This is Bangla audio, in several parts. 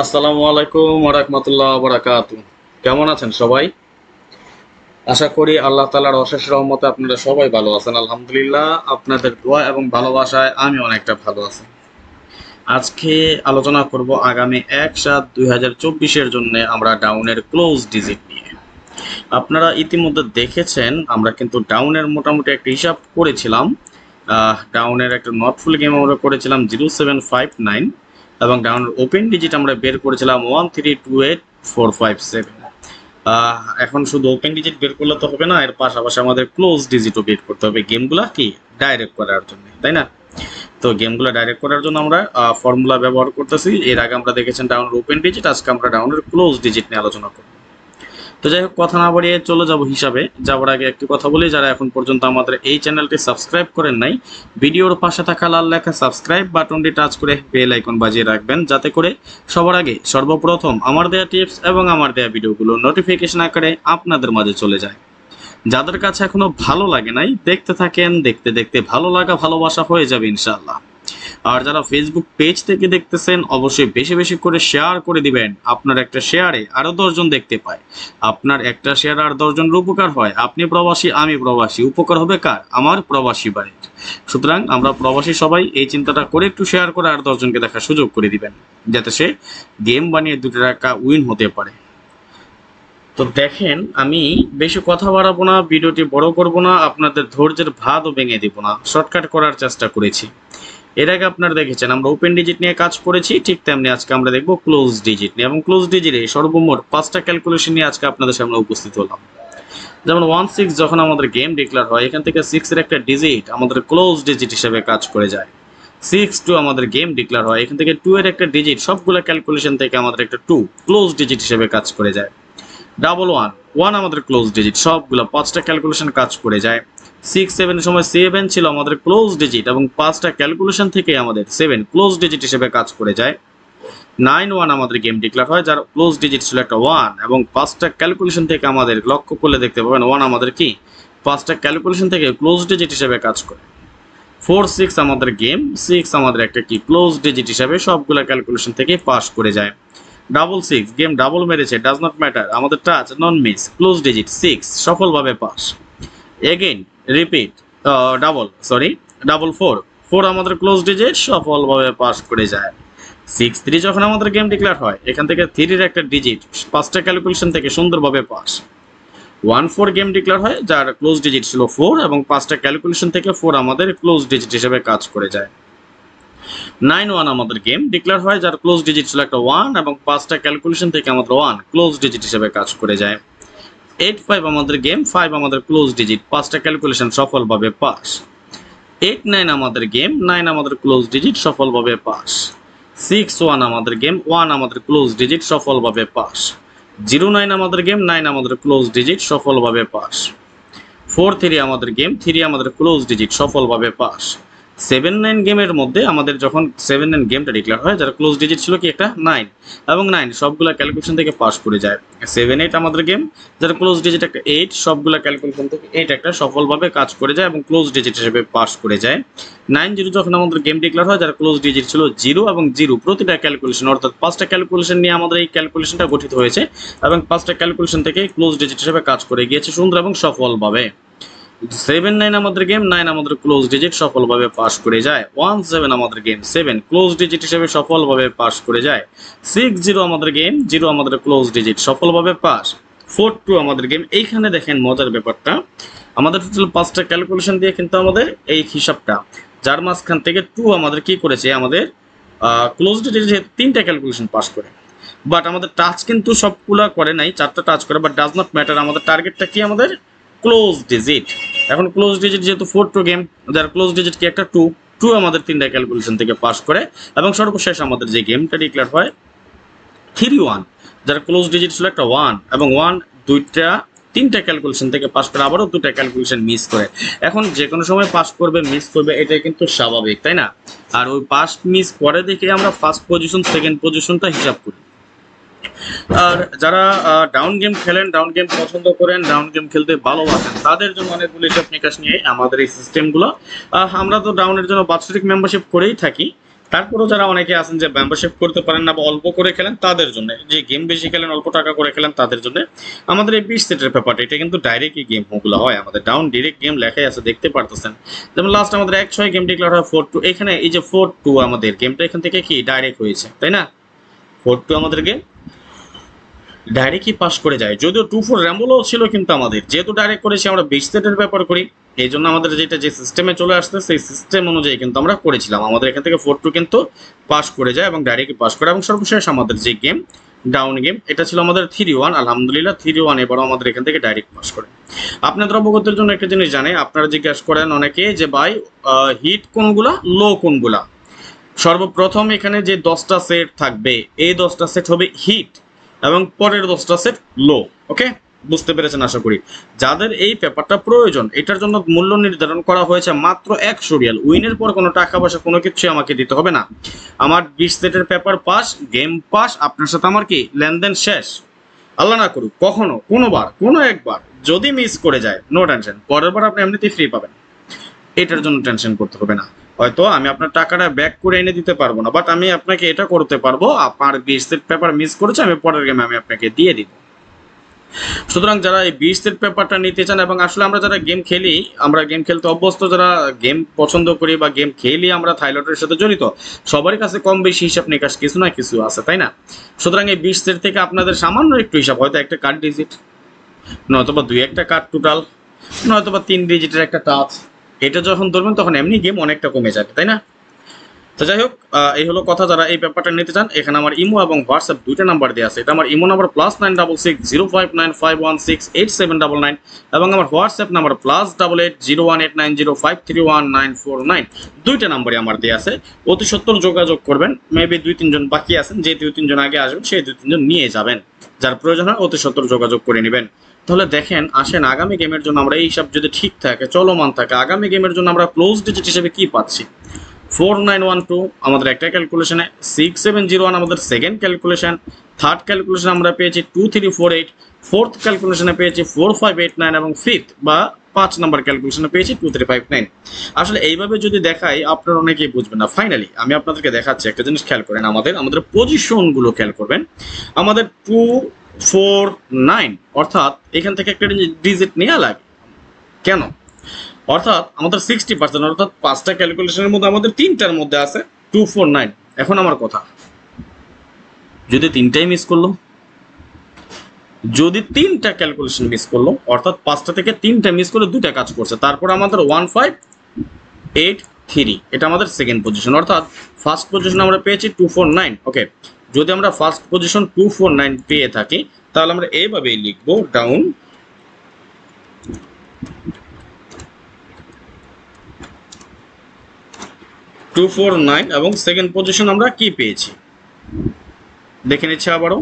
আসসালামু আলাইকুম ওয়া রাহমাতুল্লাহি ওয়া বারাকাতুহু। কেমন আছেন সবাই? আশা করি আল্লাহ তাআলার অশেষ রহমতে আপনারা সবাই ভালো আছেন। আলহামদুলিল্লাহ, আপনাদের দোয়া এবং ভালোবাসায় আমি অনেকটা ভালো আছি। আজকে আলোচনা করব আগামী ১/৭/২০২৪ এর জন্য আমরা ডাউনের ক্লোজ ডিজিট নিয়ে। আপনারা ইতিমধ্যে দেখেছেন আমরা কিন্তু ডাউনের মোটামুটি একটা হিসাব করেছিলাম। ডাউনের একটা নট ফুল গেম আমরা করেছিলাম 0759 এবং ডাউনের ওপেন ডিজিট আমরা বের করেছিলাম 1328457। এখন শুধু ওপেন ডিজিট বের করলে তো হবে না, এর পাশাপাশি আমাদের ক্লোজ ডিজিটও বের করতে হবে গেমগুলা কি ডাইরেক্ট করার জন্য, তাই না? তো গেমগুলো ডাইরেক্ট করার জন্য আমরা ফর্মুলা ব্যবহার করতেছি। এর আগে আমরা দেখেছেন ডাউনের ওপেন ডিজিট, আজকে আমরা ডাউনের ক্লোজ ডিজিট নিয়ে আলোচনা করব। তো যাই হোক, কথা না বাড়িয়ে চলে যাব হিসাবে যাওয়ার আগে একটি কথা বলি, যারা এখন পর্যন্ত আমাদের এই চ্যানেলটি সাবস্ক্রাইব করেন নাই, ভিডিওর পাশে থাকা লাল লেখা সাবস্ক্রাইব বাটনটি টাচ করে বেল আইকন বাজিয়ে রাখবেন, যাতে করে সবার আগে সর্বপ্রথম আমার দেয়া টিপস এবং আমার দেয়া ভিডিওগুলো নোটিফিকেশন আকারে আপনাদের মাঝে চলে যায়। যাদের কাছে এখনো ভালো লাগে নাই, দেখতে থাকেন, দেখতে দেখতে ভালো লাগা ভালোবাসা হয়ে যাবে ইনশাআল্লাহ। আর যারা ফেসবুক পেজ থেকে দেখতেছেন, অবশ্যই বেশি বেশি করে শেয়ার করে দিবেন। আপনার একটা শেয়ারে আরো 10 জন দেখতে পায়, আপনার একটা শেয়ার আর 10 জনের উপকার হয়। আপনি প্রবাসী, আমি প্রবাসী, উপকার হবে কার? আমার প্রবাসী বাড়ির। সুতরাং আমরা প্রবাসী সবাই এই চিন্তাটা করে একটু শেয়ার করে আর 10 জনকে দেখার সুযোগ করে দিবেন, যাতে সে গেম বানিয়ে 2 টাকা উইন হতে পারে। তো দেখেন, আমি বেশি কথা বাড়াবো না, ভিডিওটি বড় করব না, আপনাদের ধৈর্যের ভাতও ভেঙে দিব না, শর্টকাট করার চেষ্টা করেছি। এর আগে আপনারা দেখেছেন আমরা ওপেন ডিজিট নিয়ে কাজ করেছি, ঠিক তেমনি আজকে আমরা দেখব ক্লোজ ডিজিট নিয়ে, এবং ক্লোজ ডিজিটে সর্বমোট 5টা ক্যালকুলেশন নিয়ে আজকে আপনাদের সামনে উপস্থিত হলাম। যেমন 16 যখন আমাদের গেম ডিক্লেয়ার হয়, এখান থেকে 6 এর একটা ডিজিট আমাদের ক্লোজ ডিজিট হিসেবে কাজ করে যায়। 62 আমাদের গেম ডিক্লেয়ার হয়, এখান থেকে 2 এর একটা ডিজিট সবগুলো ক্যালকুলেশন থেকে আমাদের একটা 2 ক্লোজ ডিজিট হিসেবে কাজ করে যায়। 111 আমাদের ক্লোজ ডিজিট সবগুলো 5টা ক্যালকুলেশন কাজ করে যায়। 6-7 সময় 7 ছিল আমাদের ক্লোজ ডিজিট এবং 5টা ক্যালকুলেশন থেকে আমাদের 7 ক্লোজ ডিজিট হিসেবে কাজ করে যায়। 91 আমাদের গেম ডিক্লেয়ার হয়, যার ক্লোজ ডিজিট ছিল একটা 1 এবং 5টা ক্যালকুলেশন থেকে আমাদের লক্ষ্য করলে দেখতে পাবেন 1 আমাদের কি 5টা ক্যালকুলেশন থেকে ক্লোজ ডিজিট হিসেবে কাজ করে। 46 আমাদের গেম, 6 আমাদের একটা কি ক্লোজ ডিজিট হিসেবে সবগুলো ক্যালকুলেশন থেকে পাস করে যায়। 66 গেম ডাবল মেরেছে, ডাজ নট ম্যাটার, আমাদের টাচ নন মিস, ক্লোজ ডিজিট 6 সফলভাবে পাস। এগেইন রিপিট ডাবল 4 আমাদের ক্লোজ ডিজিট সফলভাবে পাস করে যায়। 63 যখন আমাদের গেম ডিক্লেয়ার হয়, এখান থেকে 3 এর একটা ডিজিট 5টা ক্যালকুলেশন থেকে সুন্দরভাবে পাস। 14 গেম ডিক্লেয়ার হয়, যার ক্লোজ ডিজিট ছিল 4 এবং 5টা ক্যালকুলেশন থেকে 4 আমাদের ক্লোজ ডিজিট হিসেবে কাজ করে যায়। 91 আমাদের গেম ডিক্লেয়ার হয়, যার ক্লোজ ডিজিট ছিল একটা 1 এবং 5টা ক্যালকুলেশন থেকে আমাদের 1 ক্লোজ ডিজিট হিসেবে কাজ করে যায়। 85 আমাদের গেম, 5 আমাদের ক্লোজ ডিজিট, 5টা ক্যালকুলেশন সফলভাবে পাস। 89 আমাদের গেম, 9 আমাদের ক্লোজ ডিজিট সফলভাবে পাস। 61 আমাদের গেম, 1 আমাদের ক্লোজ ডিজিট সফলভাবে পাস। 09 আমাদের গেম, 9 আমাদের ক্লোজ ডিজিট সফলভাবে পাস। 43 আমাদের গেম, 3 আমাদের ক্লোজ ডিজিট সফলভাবে পাস। 79 গেমের মধ্যে আমাদের যখন 79 গেমটা ডিক্লেয়ার হয়, যার ক্লোজ ডিজিট ছিল কি একটা 9 এবং 9 সবগুলা ক্যালকুলেশন থেকে পাস করে যায়। 78 আমাদের গেম, যার ক্লোজ ডিজিট একটা 8 সবগুলা ক্যালকুলেশন থেকে 8 একটা সফলভাবে কাজ করে যায় এবং ক্লোজ ডিজিট হিসেবে পাস করে যায়। 90 যখন আমাদের গেম ডিক্লেয়ার হয়, যার ক্লোজ ডিজিট ছিল 0 এবং 0 প্রতিটা ক্যালকুলেশন, অর্থাৎ 5টা ক্যালকুলেশন নিয়ে আমাদের এই ক্যালকুলেশনটা গঠিত হয়েছে এবং 5টা ক্যালকুলেশন থেকে ক্লোজ ডিজিট হিসেবে কাজ করে গিয়েছে সুন্দর এবং সফলভাবে। 79 আমাদের গেম, 9 আমাদের ক্লোজ ডিজিট সফলভাবে পাস করে যায়। 17 আমাদের গেম, 7 ক্লোজ ডিজিট হিসেবে সফলভাবে পাস করে যায়। 60 আমাদের গেম, 0 আমাদের ক্লোজ ডিজিট সফলভাবে পাস। 42 আমাদের গেম, এইখানে দেখেন মজার ব্যাপারটা, আমাদের টোটাল 5টা ক্যালকুলেশন দিয়ে কিন্তু আমাদের এই হিসাবটা, যার মাঝখান থেকে 2 আমাদের কি করেছে, আমাদের ক্লোজ ডিজিট 3টা ক্যালকুলেশন পাস করে, বাট আমাদের টাচ কিন্তু সবগুলা করে নাই, 4টা টাচ করে, বাট ডাজ নট ম্যাটার, আমাদের টার্গেটটা কি, আমাদের ক্লোজ ডিজিট। এখন ক্লোজ ডিজিট যেহেতু 42 গেম, যার ক্লোজ ডিজিট কি একটা 2 আমাদের 3টা ক্যালকুলেশন থেকে পাস করে, এবং সর্বশেষ আমাদের যে গেমটা ডিক্লেয়ার হয় 31, যার ক্লোজ ডিজিট ছিল একটা 1 এবং 1 3টা ক্যালকুলেশন থেকে পাস করে, আবারও 2টা ক্যালকুলেশন মিস করে। এখন যে কোনো সময় পাস করবে, মিস করবে, এটাই কিন্তু স্বাভাবিক, তাই না? আর ওই পাস মিস করে দেখে আমরা ফার্স্ট পজিশন সেকেন্ড পজিশনটা হিসাব করি। আর যারা ডাউন গেম খেলেন, ডাউন গেম পছন্দ করেন, ডাউন গেম খেলতে ভালোবাসেন, তাদের জন্য অনেকগুলো হিসাব নিকাশ নিয়ে আমাদের এই সিস্টেমগুলো। আমরা তো ডাউনের জন্য বাৎসরিক মেম্বারশিপ করেই থাকি, তারপরেও যারা অনেকে আছেন যে মেম্বারশিপ করতে পারেন না বা অল্প করে খেলেন তাদের জন্য, যে গেম বেশি খেলেন অল্প টাকা করে খেলেন তাদের জন্য আমাদের এই 20 সেটের ব্যাপারটা, এটা কিন্তু ডাইরেক্ট গেম ওগুলো হয় আমাদের ডাউন ডিরেক্ট গেম লেখাই আছে দেখতে পারতেছেন। যেমন লাস্ট আমাদের 1-6 গেম ডিক্লেয়ার হয় 4-2, এখানে এই যে 4-2 আমাদের গেমটা এখান থেকে কি ডাইরেক্ট হয়েছে তাই না, 4-2 আমাদের গেম ডাইরেক্টই পাস করে যায়। যদিও 2-4 র্যাম্বলও ছিল কিন্তু আমাদের যেহেতু ডাইরেক্ট করেছি আমরা 20 সেটের ব্যাপার করি, এই জন্য আমাদের যেটা যে সিস্টেমে চলে আসছে সেই সিস্টেম অনুযায়ী কিন্তু আমরা করেছিলাম, আমাদের এখান থেকে 4-2 কিন্তু পাস করে যায় এবং ডাইরেক্টই পাস করে। এবং সর্বশেষ আমাদের যে গেম ডাউন গেম এটা ছিল আমাদের 3-1, আলহামদুলিল্লাহ 3-1 এবারও আমাদের এখান থেকে ডাইরেক্ট পাস করে। আপনাদের অবগতির জন্য একটা জিনিস জানে, আপনারা জিজ্ঞাসা করেন অনেকে যে ভাই হিট কোনগুলা লো কোনগুলা। সর্বপ্রথম এখানে যে 10টা সেট থাকবে এই 10টা সেট হবে হিট এবং পরের 10টা সেট লো। ওকে, বুঝতে পেরেছেন আশা করি। যাদের এই পেপারটা প্রয়োজন এটার জন্য মূল্য নির্ধারণ করা হয়েছে মাত্র 100 রিয়াল। উইনের পর কোনো টাকা পয়সা কোনো কিছু আমাকে দিতে হবে না, আমার 20 সেটের পেপার পাস, গেম পাস, আপনার সাথে আমার কি লেনদেন শেষ। আল্লাহ না করুক কখনো কোনোবার কোনো একবার যদি মিস করে যায় নো টেনশন, পরের বার আপনি এমনিতেই ফ্রি পাবেন, এটার জন্য টেনশন করতে হবে না। হয়তো আমি আপনার টাকাটা ব্যাক করে এনে দিতে পারবো না, বাট আমি আপনাকে এটা করতে পারবো, আপনার 20 সেট পেপার মিস করেছে আমি পরের গেমে আমি আপনাকে দিয়ে দিব। সুতরাং যারা এই 20 সেট পেপারটা নিতে চান এবং আসলে আমরা যারা গেম খেলি, আমরা গেম খেলতে অভ্যস্ত, যারা গেম পছন্দ করি বা গেম খেলি আমরা থাইলটের সাথে জড়িত, সবারই কাছে কম বেশি হিসাব নিকাশ কিছু না কিছু আছে তাই না। সুতরাং এই 20 সেট থেকে আপনাদের সামান্য একটু হিসাব, হয়তো একটা কার্ড ডিজিট, নয়তোবা 2-1টা কার্ড টোটাল, নয়তোবা 3 ডিজিটের একটা টাচ, এটা যখন ধরবেন তখন এমনি গেম অনেকটা কমে যাবে তাই না। তো যাই হোক, এই হলো কথা। যারা এই ব্যাপারটা নিতে চান এখানে আমার ইমো এবং হোয়াটসঅ্যাপ দুইটা নাম্বার দেওয়া আছে। এটা আমার ইমো নাম্বার +9660595168799 এবং আমার হোয়াটসঅ্যাপ নাম্বার +88018905319949। দুইটা নাম্বারই আমার দেওয়া আছে, অতি সত্বর যোগাযোগ করবেন। মেবি 2-3 জন বাকি আছেন, যে 2-3 জন আগে আসবেন সেই 2-3 জন নিয়ে যাবেন, যার প্রয়োজন হয় অতি সত্বর যোগাযোগ করে নেবেন। তাহলে দেখেন আসেন আগামী গেমের জন্য আমরা এই হিসাব যদি ঠিক থাকে চলমান থাকে, আগামী গেমের জন্য আমরা ক্লোজ ডিজিট হিসেবে কি পাচ্ছি। 4912 আমাদের একটা ক্যালকুলেশনে, 6701 আমাদের সেকেন্ড ক্যালকুলেশন, থার্ড ক্যালকুলেশন আমরা পেয়েছি 2348, ফোর্থ ক্যালকুলেশনে পেয়েছি 4589 এবং ফিফথ বা 5 নম্বর ক্যালকুলেশনে পেয়েছি 2359। আসলে এইভাবে যদি দেখাই আপনারা অনেকেই বুঝবেন না। ফাইনালি আমি আপনাদেরকে দেখাচ্ছি, একটা জিনিস খেয়াল করেন, আমাদের পজিশনগুলো খেয়াল করবেন। আমাদের 249 অর্থাৎ এখান থেকে একটা ডিজিট নেওয়া লাগে কেন, অর্থাৎ আমাদের 60%, অর্থাৎ 5টা ক্যালকুলেশনের মধ্যে আমাদের 3টার মধ্যে আছে 249। এখন আমার কথা, যদি 3টাই মিস করলো, যদি 3টা ক্যালকুলেশন মিস করলো, অর্থাৎ 5টা থেকে 3টা মিস করে 2টা কাজ করছে, তারপর আমাদের 1583, এটা আমাদের সেকেন্ড পজিশন। অর্থাৎ ফার্স্ট পজিশন আমরা পেয়েছি 249। ওকে, যদি আমরা ফার্স্ট পজিশন 249 পেয়ে থাকি তাহলে আমরা এইভাবেই লিখবো, ডাউন 249 এবং সেকেন্ড পজিশন আমরা কি পেয়েছি দেখে নিচ্ছি আবারও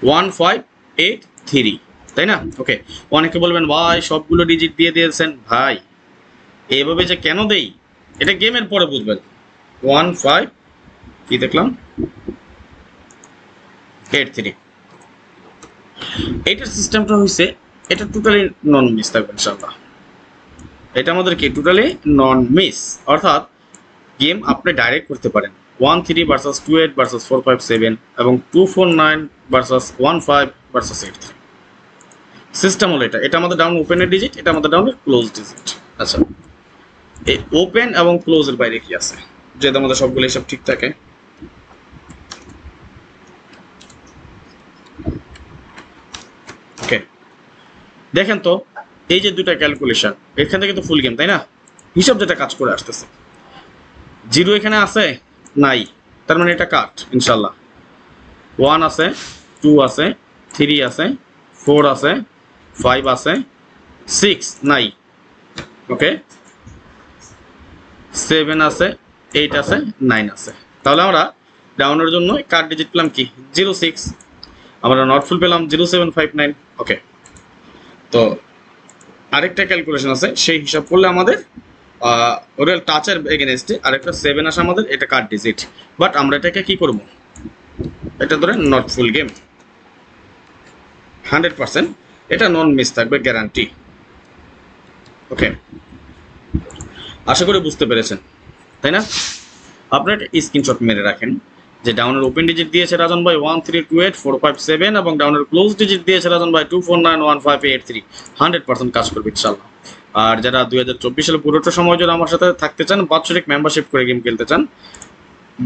1583, তাই না। ওকে, অনেকে বলবেন ভাই সবগুলো ডিজিট দিয়ে দিয়েছেন, ভাই এইভাবে যে কেন দেই এটা গেমের পরে বুঝবেন। 15 কি দেখলাম 83, এটার সিস্টেমটা হয়েছে, এটা টোটালি নন মিস থাকবে ইনশাআল্লাহ। এটা আমাদের কি টোটালি নন মিস, অর্থাৎ গেম আপনি ডাইরেক্ট করতে পারেন 13 ভার্সেস 28 ভার্সেস 457 এবং 249 ভার্সেস 15 ভার্সেস 83। সিস্টেম হলো এটা আমাদের ডাউন ওপেনের ডিজিট, এটা আমাদের ডাউনের ক্লোজ ডিজিট। আচ্ছা, এই ওপেন এবং ক্লোজের বাইরে কি আছে, যেহেতু আমাদের সবগুলো হিসাব ঠিক থাকে। ওকে, দেখেন তো এই যে দুটা ক্যালকুলেশন এখান থেকে তো ফুল গেম তাই না, হিসাব যেটা কাজ করে আসতেছে। 0 এখানে আছে নাই, তার মানে এটা কাট ইনশাল্লাহ। 1 আছে, 2 আছে, 3 আছে, 4 আছে, 5 আছে, 6 নাই। ওকে, 7 আছে, 8 আছে, 9 আছে। তাহলে আমরা ডাউনের জন্য কার্ড ডিজিট পেলাম কি 06, আমরা নট ফুল পেলাম 0759। ওকে, তো আরেকটা ক্যালকুলেশন আছে, সেই হিসাব করলে আমাদের ওরিয়াল টাচের এগেনস্টে আরেকটা 7 আসে আমাদের, এটা কার্ড ডিজিট। বাট আমরা এটাকে কি করব, এটা ধরে নট ফুল গেম 100%, এটা নন মিস থাকবে গ্যারান্টি। ওকে, আশা করি বুঝতে পেরেছেন, তাই না? আপনার স্ক্রিনশট মেরে রাখেন যে ডাউনের ওপেন ডিজিট দিয়েছে রাজন ভাই 1328457 এবং ডাউনের ক্লোজ ডিজিট দিয়েছে রাজন ভাই 2491583। 100% কাজ করবে ইনশাল্লাহ। আর যারা 2024 সালে পুরোটা সময় জন্য আমার সাথে থাকতে চান, বাৎসরিক মেম্বারশিপ করে গেম খেলতে চান,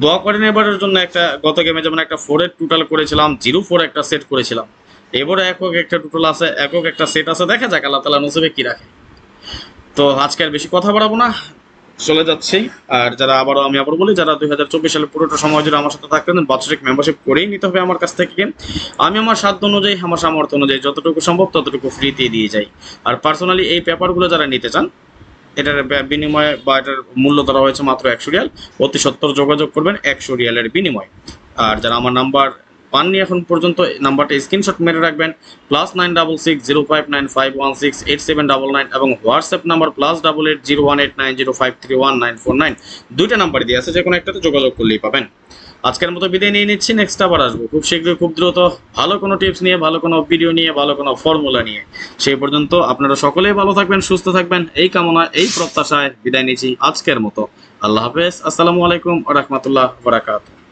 দোয়া করেন এবারের জন্য। একটা গত গেমে যেমন একটা 4-এর টোটাল করেছিলাম, 0-4 একটা সেট করেছিলাম, এবারে একক একটা টোটাল আছে, একক একটা সেট আছে, দেখা যাক আল্লাহ তাআলা নসিবে কি রাখে। তো আজকে আর বেশি কথা বাড়াবো না, চলে যাচ্ছি। আর যারা আমি আবার বলি, যারা 2024 সালে পুরোটা সময় জুড়ে আমার সাথে থাকতেন, বাৎসরিক মেম্বারশিপ করেই নিতে হবে আমার কাছ থেকে। আমি আমার সাধ্য অনুযায়ী, আমার সামর্থ্য অনুযায়ী যতটুকু সম্ভব ততটুকু ফ্রিতে দিয়ে যাই। আর পার্সোনালি এই পেপারগুলো যারা নিতে চান, এটার বিনিময়ে বা এটার মূল্য ধরা হয়েছে মাত্র 100 রিয়াল। অতি সত্বর যোগাযোগ করবেন 100 রিয়ালের বিনিময়। আর যারা আমার নাম্বার পাননি এখন পর্যন্ত, নাম্বারটা স্ক্রিনশট মেরে রাখবেন, +9660515168799 এবং হোয়াটসঅ্যাপ নাম্বার +88018905319949। দুইটা নাম্বার দিয়ে আছে, যে কোনো একটাতে যোগাযোগ করলেই পাবেন। আজকের মতো বিদায় নিয়ে নিচ্ছি, নেক্সট আবার আসবো খুব শীঘ্রই, খুব দ্রুত, ভালো কোনো টিপস নিয়ে, ভালো কোনো ভিডিও নিয়ে, ভালো কোনো ফর্মুলা নিয়ে। সেই পর্যন্ত আপনারা সকলেই ভালো থাকবেন, সুস্থ থাকবেন, এই কামনা, এই প্রত্যাশায় বিদায় নিচ্ছি আজকের মতো। আল্লাহ হাফেজ, আসসালামু আলাইকুম ওয়া রাহমাতুল্লাহি ওয়া বারাকাতুহু।